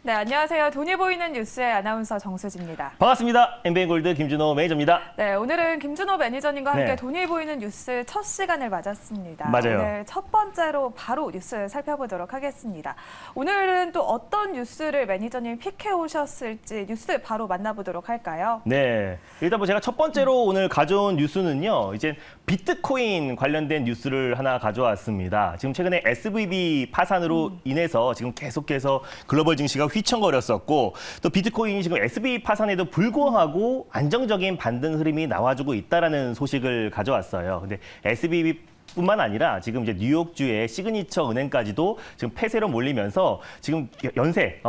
네, 안녕하세요. 돈이 보이는 뉴스의 아나운서 정수지입니다. 반갑습니다. 엠비엔골드 김준호 매니저입니다. 네, 오늘은 김준호 매니저님과 함께 네. 돈이 보이는 뉴스 첫 시간을 맞았습니다. 맞아요. 오늘 첫 번째로 바로 뉴스 살펴보도록 하겠습니다. 오늘은 또 어떤 뉴스를 매니저님 픽해 오셨을지 뉴스 바로 만나보도록 할까요? 네, 일단 제가 첫 번째로 오늘 가져온 뉴스는요. 이제 비트코인 관련된 뉴스를 하나 가져왔습니다. 지금 최근에 SVB 파산으로 인해서 지금 계속해서 글로벌 증시가 휘청거렸었고 또 비트코인이 지금 SVB 파산에도 불구하고 안정적인 반등 흐름이 나와주고 있다라는 소식을 가져왔어요. 근데 SVB 뿐만 아니라 지금 이제 뉴욕주의 시그니처 은행까지도 지금 폐쇄로 몰리면서 지금 연쇄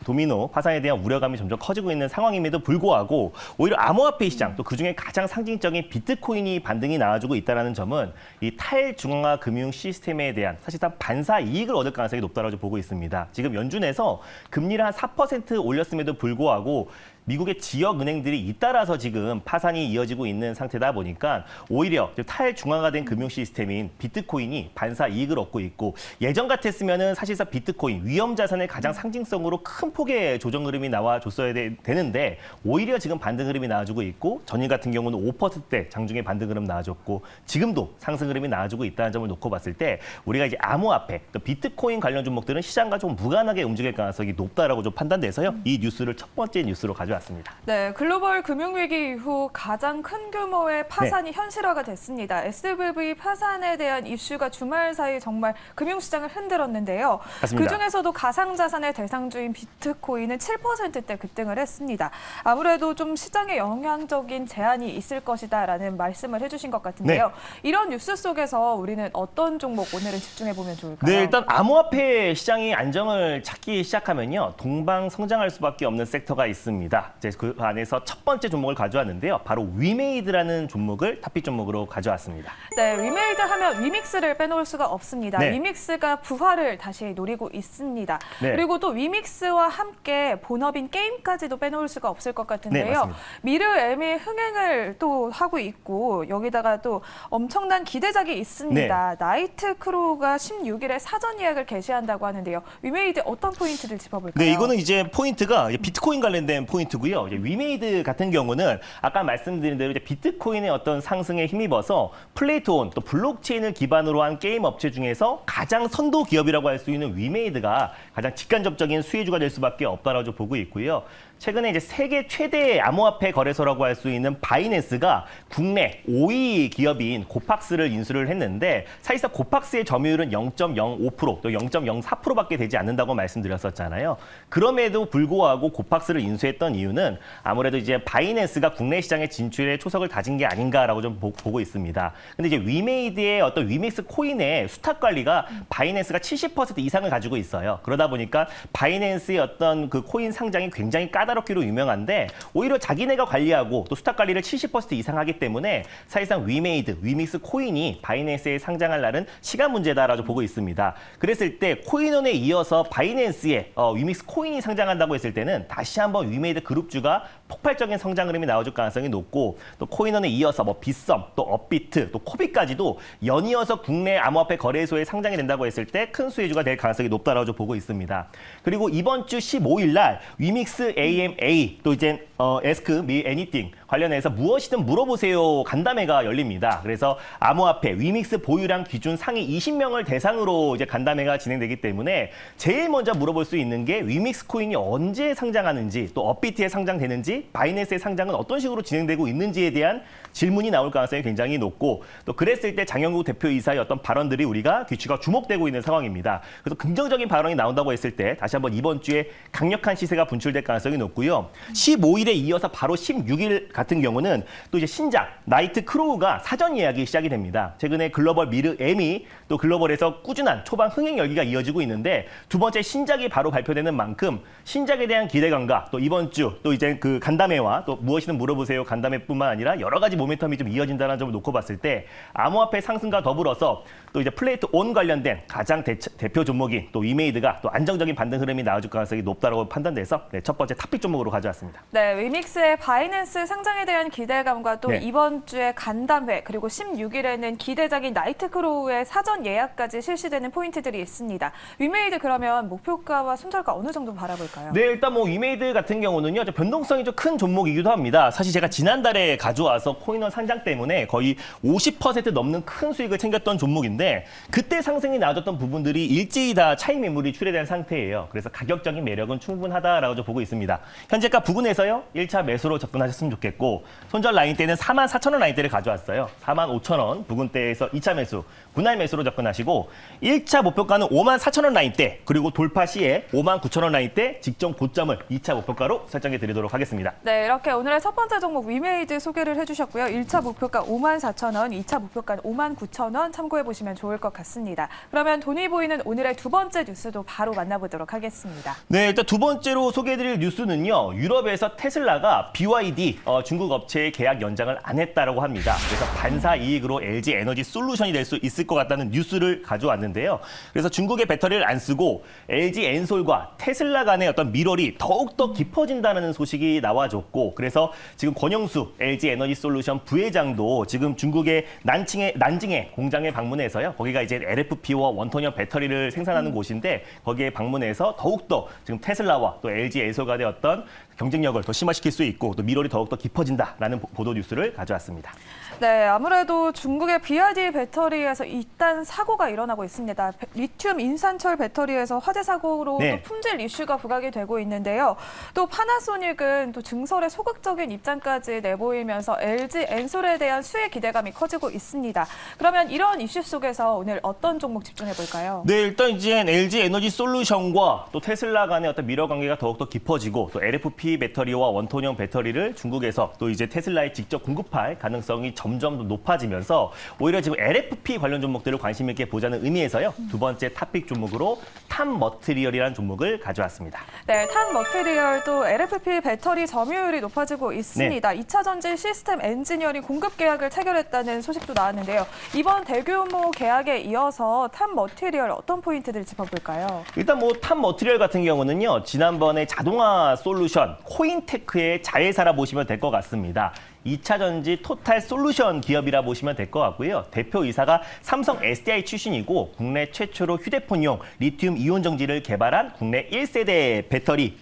도미노 파산에 대한 우려감이 점점 커지고 있는 상황임에도 불구하고 오히려 암호화폐 시장 또 그중에 가장 상징적인 비트코인이 반등이 나와주고 있다는 점은 이 탈중앙화 금융 시스템에 대한 사실상 반사 이익을 얻을 가능성이 높다고 보고 있습니다. 지금 연준에서 금리를 한 4% 올렸음에도 불구하고 미국의 지역 은행들이 잇따라서 지금 파산이 이어지고 있는 상태다 보니까 오히려 탈중앙화된 금융 시스템인 비트코인이 반사 이익을 얻고 있고 예전 같았으면은 사실상 비트코인 위험 자산의 가장 상징성으로 큰 폭의 조정 흐름이 나와줬어야 되는데 오히려 지금 반등 흐름이 나와주고 있고 전일 같은 경우는 5%대 장중에 반등 흐름 나와줬고 지금도 상승 흐름이 나와주고 있다는 점을 놓고 봤을 때 우리가 이제 암호화폐, 비트코인 관련 종목들은 시장과 좀 무관하게 움직일 가능성이 높다라고 좀 판단돼서요. 이 뉴스를 첫 번째 뉴스로 가져왔습니다. 네, 글로벌 금융위기 이후 가장 큰 규모의 파산이 현실화가 됐습니다. SVB 파산에 대한 이슈가 주말 사이 정말 금융시장을 흔들었는데요. 맞습니다. 그중에서도 가상자산의 대상주인 비트코인은 7%대 급등을 했습니다. 아무래도 좀 시장에 영향적인 제한이 있을 것이다라는 말씀을 해주신 것 같은데요. 네. 이런 뉴스 속에서 우리는 어떤 종목 오늘은 집중해보면 좋을까요? 네, 일단 암호화폐 시장이 안정을 찾기 시작하면요. 동방 성장할 수밖에 없는 섹터가 있습니다. 이제 그 안에서 첫 번째 종목을 가져왔는데요. 바로 위메이드라는 종목을 탑픽 종목으로 가져왔습니다. 네, 위메이드 하면 위믹스를 빼놓을 수가 없습니다. 네. 위믹스가 부활을 다시 노리고 있습니다. 네. 그리고 또 위믹스와 함께 본업인 게임까지도 빼놓을 수가 없을 것 네, 같은데요. 맞습니다. 미르 M이 흥행을 또 하고 있고 여기다가 또 엄청난 기대작이 있습니다. 나이트 크루가 16일에 사전 예약을 개시한다고 하는데요. 위메이드 어떤 포인트를 짚어볼까요? 네, 이거는 이제 포인트가 비트코인 관련된 포인트고요. 이제 위메이드 같은 경우는 아까 말씀드린 대로 이제 비트코인의 어떤 상승에 힘입어서 플레이토온 또 블록체인을 기반으로 한 게임 업체 중에서 가장 선도 기업이라고 할 수 있는 위메이드가 가장 직간접적인 수혜주가 될 수밖에 없다라고 보고 있고요. 최근에 이제 세계 최대 암호화폐 거래소라고 할 수 있는 바이낸스가 국내 5위 기업인 고팍스를 인수를 했는데 사실상 고팍스의 점유율은 0.05% 또 0.04%밖에 되지 않는다고 말씀드렸었잖아요. 그럼에도 불구하고 고팍스를 인수했던 이유는 아무래도 이제 바이낸스가 국내 시장에 진출에 초석을 다진 게 아닌가라고 좀 보고 있습니다. 근데 이제 위메이드의 어떤 위믹스 코인의 수탁 관리가 바이낸스가 70% 이상을 가지고 있어요. 그러다 보니까 바이낸스의 어떤 그 코인 상장이 굉장히 까다롭기로 유명한데 오히려 자기네가 관리하고 또 수탁 관리를 70% 이상 하기 때문에 사실상 위메이드, 위믹스 코인이 바이낸스에 상장할 날은 시간 문제다라고 보고 있습니다. 그랬을 때 코인원에 이어서 바이낸스에 위믹스 코인이 상장한다고 했을 때는 다시 한번 위메이드 그룹주가 폭발적인 성장 흐름이 나와줄 가능성이 높고 또 코인원에 이어서 빗썸, 또 업비트, 또 코비까지도 연이어서 국내 암호화폐 거래소에 상장이 된다고 했을 때 큰 수혜주가 될 가능성이 높다라고 보고 있습니다. 그리고 이번 주 15일 날 위믹스 AMA 또 이제 Ask Me Anything 관련해서 무엇이든 물어보세요 간담회가 열립니다. 그래서 암호화폐 위믹스 보유량 기준 상위 20명을 대상으로 이제 간담회가 진행되기 때문에 제일 먼저 물어볼 수 있는 게 위믹스 코인이 언제 상장하는지 또 업비트에 상장되는지 바이낸스의 상장은 어떤 식으로 진행되고 있는지에 대한 질문이 나올 가능성이 굉장히 높고 또 그랬을 때 장영국 대표이사의 어떤 발언들이 우리가 귀추가 주목되고 있는 상황입니다. 그래서 긍정적인 발언이 나온다고 했을 때 다시 한번 이번 주에 강력한 시세가 분출될 가능성이 높고요. 15일에 이어서 바로 16일 같은 경우는 또 이제 신작 나이트 크로우가 사전 예약이 시작이 됩니다. 최근에 글로벌 미르 M이 또 글로벌에서 꾸준한 초반 흥행 열기가 이어지고 있는데 두 번째 신작이 바로 발표되는 만큼 신작에 대한 기대감과 또 이번 주 또 이제 그 간담회와 또 무엇이든 물어보세요 간담회뿐만 아니라 여러 가지 모멘텀이 좀 이어진다는 점을 놓고 봤을 때 암호화폐 상승과 더불어서 또 이제 플레이트 온 관련된 가장 대표 종목이 또 위메이드가 또 안정적인 반등 흐름이 나와줄 가능성이 높다고 판단돼서 첫 번째 탑픽 종목으로 가져왔습니다. 네, 위믹스의 바이낸스 상장에 대한 기대감과 또 네. 이번 주에 간담회 그리고 16일에는 기대작인 나이트크로우의 사전 예약까지 실시되는 포인트들이 있습니다. 위메이드 그러면 목표가와 손절가 어느 정도 바라볼까요? 네, 일단 뭐 위메이드 같은 경우는요, 변동성이 좀 큰 종목이기도 합니다. 사실 제가 지난달에 가져와서 코인원 상장 때문에 거의 50% 넘는 큰 수익을 챙겼던 종목인데 그때 상승이 나와줬던 부분들이 일제히 다 차익 매물이 출회된 상태예요. 그래서 가격적인 매력은 충분하다라고 좀 보고 있습니다. 현재가 부근에서요, 1차 매수로 접근하셨으면 좋겠고 손절 라인대는 44,000원 라인대를 가져왔어요. 45,000원 부근대에서 2차 매수, 분할 매수로 접근하시고 1차 목표가는 54,000원 라인대 그리고 돌파 시에 59,000원 라인대 직전 고점을 2차 목표가로 설정해 드리도록 하겠습니다. 네, 이렇게 오늘의 첫 번째 종목 위메이드 소개를 해주셨고요. 1차 목표가 54,000원, 2차 목표가는 59,000원 참고해보시면 좋을 것 같습니다. 그러면 돈이 보이는 오늘의 두 번째 뉴스도 바로 만나보도록 하겠습니다. 네, 일단 두 번째로 소개해드릴 뉴스는요. 유럽에서 테슬라가 BYD 중국 업체의 계약 연장을 안 했다라고 합니다. 그래서 반사 이익으로 LG 에너지 솔루션이 될 수 있을 것 같다는 뉴스를 가져왔는데요. 그래서 중국의 배터리를 안 쓰고 LG 엔솔과 테슬라 간의 어떤 밀월이 더욱더 깊어진다는 소식이 나와줬고 그래서 지금 권영수 LG 에너지 솔루션 부회장도 지금 중국의 난징의 공장에 방문해서요. 거기가 이제 LFP와 원톤형 배터리를 생산하는 곳인데 거기에 방문해서 더욱더 지금 테슬라와 또 LG 엔솔 간의 어떤 경쟁력을 더 심화시킬 수 있고 또 밀월이 더욱더 깊어진다라는 보도 뉴스를 가져왔습니다. 네, 아무래도 중국의 BYD 배터리에서 일단 사고가 일어나고 있습니다. 리튬 인산철 배터리에서 화재 사고로 네. 또 품질 이슈가 부각이 되고 있는데요. 또 파나소닉은 또 증설에 소극적인 입장까지 내보이면서 LG 엔솔에 대한 수혜 기대감이 커지고 있습니다. 그러면 이런 이슈 속에서 오늘 어떤 종목 집중해 볼까요? 네, 일단 이제 LG 에너지 솔루션과 또 테슬라 간의 어떤 밀월 관계가 더욱더 깊어지고 또 LFP 배터리와 원톤형 배터리를 중국에서 또 이제 테슬라에 직접 공급할 가능성이 점점 더 높아지면서 오히려 지금 LFP 관련 종목들을 관심 있게 보자는 의미에서요. 두 번째 탑픽 종목으로 탑머티리얼이라는 종목을 가져왔습니다. 네, 탑머티리얼도 LFP 배터리 점유율이 높아지고 있습니다. 2차 전지 시스템 엔지니어링 공급 계약을 체결했다는 소식도 나왔는데요. 이번 대규모 계약에 이어서 탑머티리얼 어떤 포인트들 짚어볼까요? 일단 뭐 탑머티리얼 같은 경우는요. 지난번에 자동화 솔루션 코인테크의 자회사라 보시면 될 것 같습니다. 2차 전지 토탈 솔루션 기업이라 보시면 될 것 같고요. 대표이사가 삼성 SDI 출신이고 국내 최초로 휴대폰용 리튬 이온 정지를 개발한 국내 1세대 배터리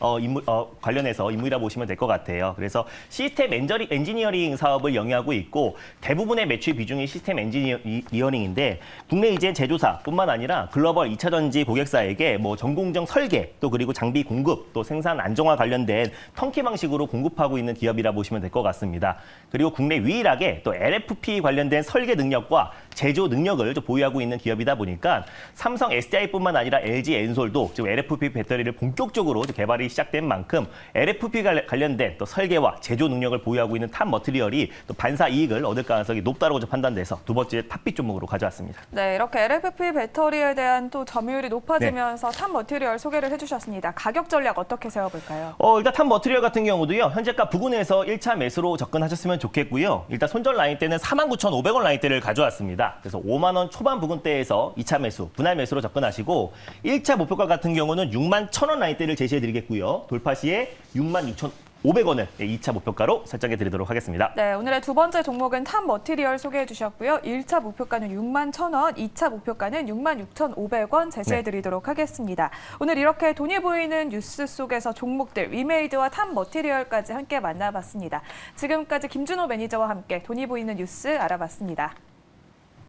관련해서 인물이라 보시면 될 것 같아요. 그래서 시스템 엔지니어링 사업을 영위하고 있고 대부분의 매출 비중이 시스템 엔지니어링인데 국내 이제 제조사뿐만 아니라 글로벌 2차 전지 고객사에게 뭐 전공정 설계 또 그리고 장비 공급 또 생산 안정화 관련된 턴키 방식으로 공급하고 있는 기업이라 보시면 될 것 같습니다. 그리고 국내 유일하게 또 LFP 관련된 설계 능력과 제조 능력을 보유하고 있는 기업이다 보니까 삼성 SDI뿐만 아니라 LG 엔솔도 지금 LFP 배터리를 본격적으로 개발이 시작된 만큼 LFP 관련된 또 설계와 제조 능력을 보유하고 있는 탑머티리얼이 또 반사 이익을 얻을 가능성이 높다고 판단돼서 두 번째 탑픽 종목으로 가져왔습니다. 네, 이렇게 LFP 배터리에 대한 또 점유율이 높아지면서 탑머티리얼 소개를 해주셨습니다. 가격 전략 어떻게 세워볼까요? 일단 탑머티리얼 같은 경우도요. 현재가 부근에서 1차 매수로 접근하셨으면 좋겠고요. 일단 손절 라인대는 49,500원 라인대를 가져왔습니다. 그래서 5만 원 초반 부근대에서 2차 매수, 분할 매수로 접근하시고 1차 목표가 같은 경우는 61,000원 라인대를 제시해 드리겠고요. 돌파 시에 66,500원을 2차 목표가로 설정해 드리도록 하겠습니다. 네, 오늘의 두 번째 종목은 탑머티리얼 소개해 주셨고요. 1차 목표가는 61,000원, 2차 목표가는 66,500원 제시해 드리도록 하겠습니다. 오늘 이렇게 돈이 보이는 뉴스 속에서 종목들 위메이드와 탑머티리얼까지 함께 만나봤습니다. 지금까지 김준호 매니저와 함께 돈이 보이는 뉴스 알아봤습니다.